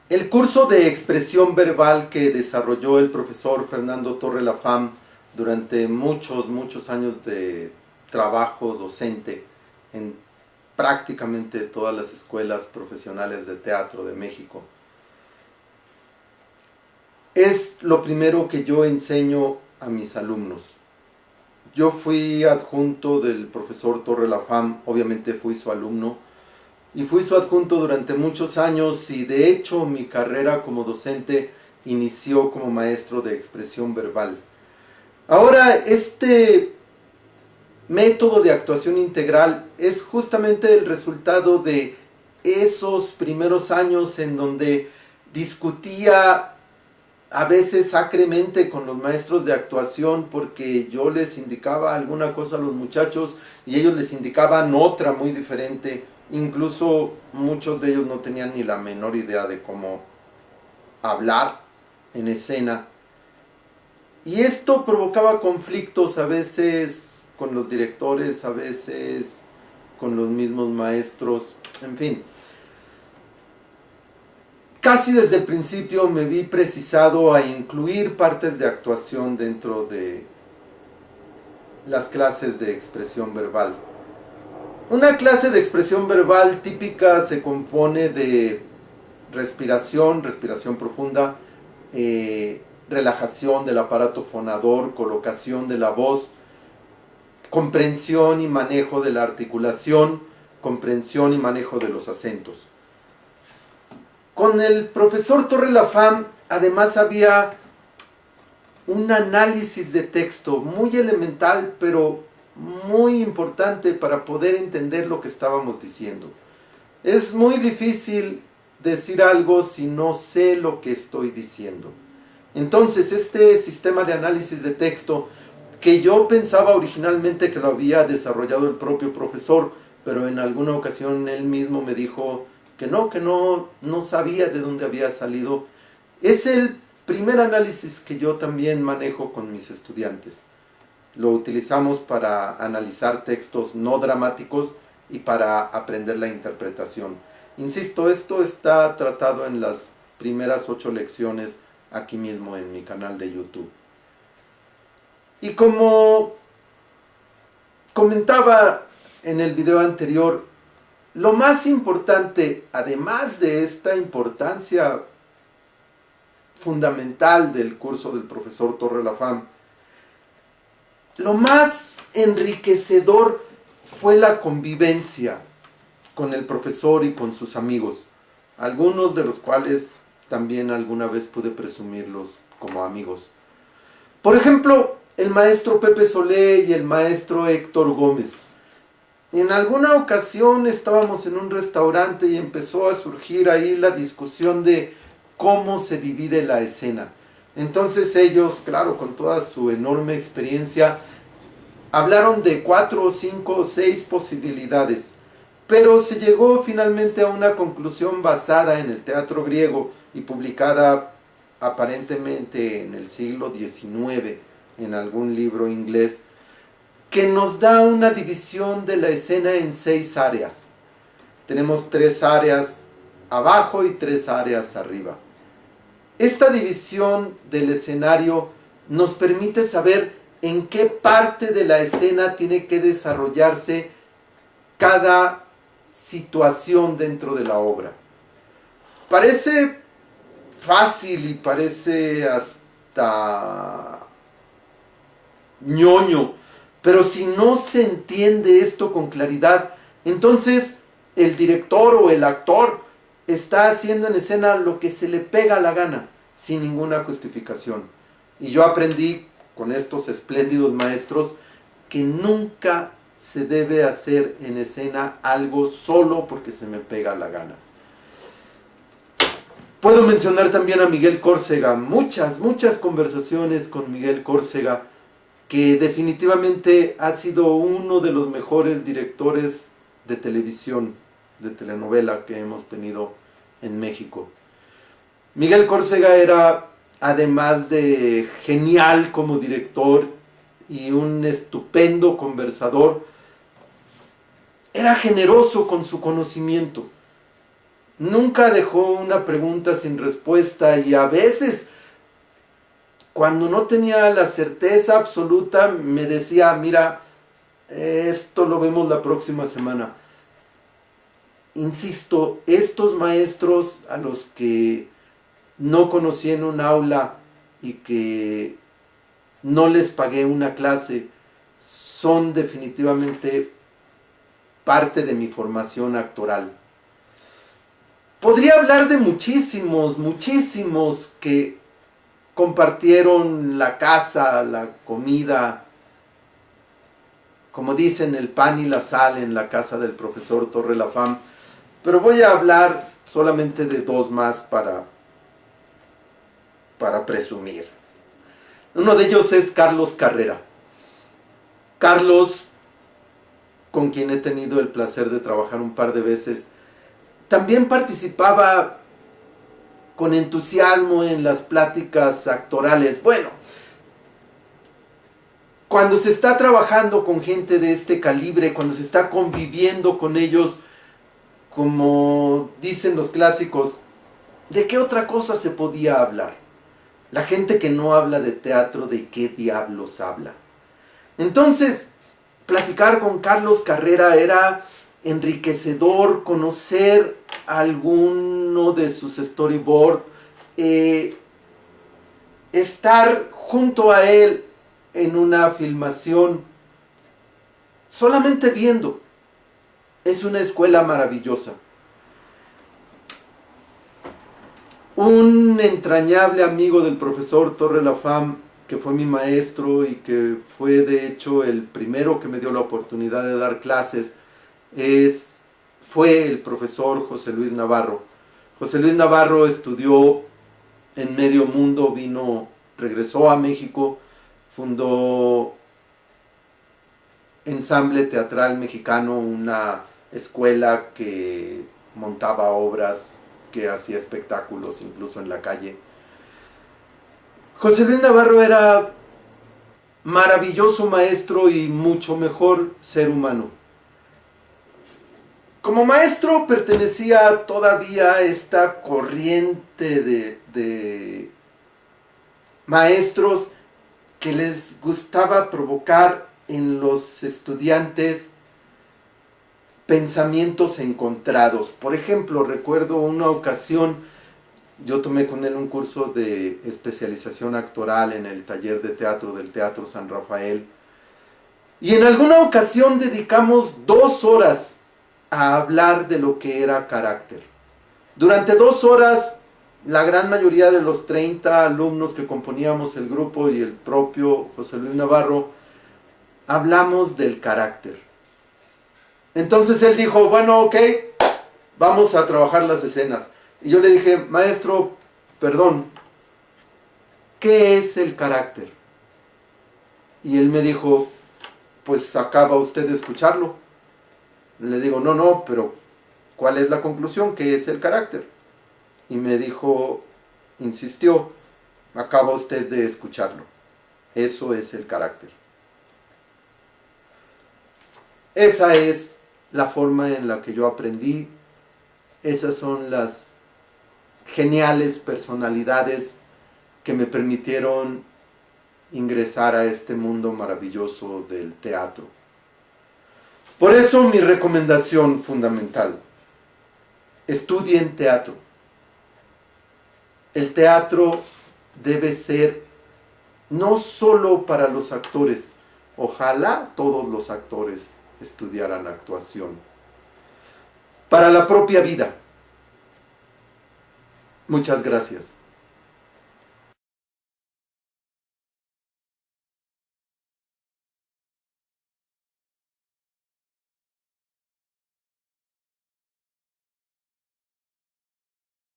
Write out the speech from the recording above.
El curso de expresión verbal que desarrolló el profesor Fernando Torre Lafam durante muchos años de trabajo docente en prácticamente todas las escuelas profesionales de teatro de México, es lo primero que yo enseño a mis alumnos. Yo fui adjunto del profesor Torre Lafam, obviamente fui su alumno, y fui su adjunto durante muchos años, y de hecho mi carrera como docente inició como maestro de expresión verbal. Ahora, este método de actuación integral es justamente el resultado de esos primeros años en donde discutía a veces acremente con los maestros de actuación, porque yo les indicaba alguna cosa a los muchachos y ellos les indicaban otra muy diferente. Incluso muchos de ellos no tenían ni la menor idea de cómo hablar en escena. Y esto provocaba conflictos, a veces con los directores, a veces con los mismos maestros, en fin. Casi desde el principio me vi precisado a incluir partes de actuación dentro de las clases de expresión verbal. Una clase de expresión verbal típica se compone de respiración profunda, relajación del aparato fonador, colocación de la voz, comprensión y manejo de la articulación, comprensión y manejo de los acentos. Con el profesor Torre Lafam, además, había un análisis de texto muy elemental, pero muy importante para poder entender lo que estábamos diciendo. Es muy difícil decir algo si no sé lo que estoy diciendo. Entonces, este sistema de análisis de texto, que yo pensaba originalmente que lo había desarrollado el propio profesor, pero en alguna ocasión él mismo me dijo que no sabía de dónde había salido, es el primer análisis que yo también manejo con mis estudiantes. Lo utilizamos para analizar textos no dramáticos y para aprender la interpretación. Insisto, esto está tratado en las primeras 8 lecciones aquí mismo en mi canal de YouTube. Y como comentaba en el video anterior, lo más importante, además de esta importancia fundamental del curso del profesor Torre Lafam, lo más enriquecedor fue la convivencia con el profesor y con sus amigos, algunos de los cuales también alguna vez pude presumirlos como amigos. Por ejemplo, el maestro Pepe Solé y el maestro Héctor Gómez. En alguna ocasión estábamos en un restaurante y empezó a surgir ahí la discusión de cómo se divide la escena. Entonces ellos, claro, con toda su enorme experiencia, hablaron de 4, 5 o 6 posibilidades, pero se llegó finalmente a una conclusión basada en el teatro griego y publicada aparentemente en el siglo XIX en algún libro inglés, que nos da una división de la escena en 6 áreas. Tenemos 3 áreas abajo y 3 áreas arriba. Esta división del escenario nos permite saber en qué parte de la escena tiene que desarrollarse cada situación dentro de la obra. Parece fácil y parece hasta ñoño, pero si no se entiende esto con claridad, entonces el director o el actor está haciendo en escena lo que se le pega la gana, sin ninguna justificación. Y yo aprendí con estos espléndidos maestros que nunca se debe hacer en escena algo solo porque se me pega la gana. Puedo mencionar también a Miguel Córcega, muchas conversaciones con Miguel Córcega, que definitivamente ha sido uno de los mejores directores de televisión, de telenovela que hemos tenido en México. Miguel Córcega era, además de genial como director y un estupendo conversador, era generoso con su conocimiento. Nunca dejó una pregunta sin respuesta y a veces, cuando no tenía la certeza absoluta, me decía, mira, esto lo vemos la próxima semana. Insisto, estos maestros a los que no conocí en un aula y que no les pagué una clase, son definitivamente parte de mi formación actoral. Podría hablar de muchísimos, muchísimos que compartieron la casa, la comida, como dicen, el pan y la sal en la casa del profesor Torre Lafam, pero voy a hablar solamente de dos más para presumir. Uno de ellos es Carlos Carrera. Carlos, con quien he tenido el placer de trabajar un par de veces, también participaba con entusiasmo en las pláticas actorales. Bueno, cuando se está trabajando con gente de este calibre, cuando se está conviviendo con ellos, como dicen los clásicos, ¿de qué otra cosa se podía hablar? La gente que no habla de teatro, ¿de qué diablos habla? Entonces, platicar con Carlos Carrera era enriquecedor, conocer alguno de sus storyboards, estar junto a él en una filmación, solamente viendo. Es una escuela maravillosa. Un entrañable amigo del profesor Torre Lafam, que fue mi maestro y que fue de hecho el primero que me dio la oportunidad de dar clases, fue el profesor José Luis Navarro. José Luis Navarro estudió en medio mundo, regresó a México, fundó Ensamble Teatral Mexicano, una escuela que montaba obras, que hacía espectáculos incluso en la calle. José Luis Navarro era maravilloso maestro y mucho mejor ser humano. Como maestro pertenecía todavía a esta corriente de maestros que les gustaba provocar en los estudiantes pensamientos encontrados. Por ejemplo, recuerdo una ocasión, yo tomé con él un curso de especialización actoral en el taller de teatro del Teatro San Rafael, y en alguna ocasión dedicamos 2 horas a hablar de lo que era carácter. Durante 2 horas, la gran mayoría de los 30 alumnos que componíamos el grupo y el propio José Luis Navarro, hablamos del carácter. Entonces él dijo, bueno, ok, vamos a trabajar las escenas. Y yo le dije, maestro, perdón, ¿qué es el carácter? Y él me dijo, pues acaba usted de escucharlo. Le digo, no, pero ¿cuál es la conclusión? ¿Qué es el carácter? Y me dijo, insistió, acaba usted de escucharlo. Eso es el carácter. Esa es la forma en la que yo aprendí. Esas son las geniales personalidades que me permitieron ingresar a este mundo maravilloso del teatro. Por eso mi recomendación fundamental: estudien teatro. El teatro debe ser no solo para los actores, ojalá todos los actores estudiaran actuación, para la propia vida. Muchas gracias.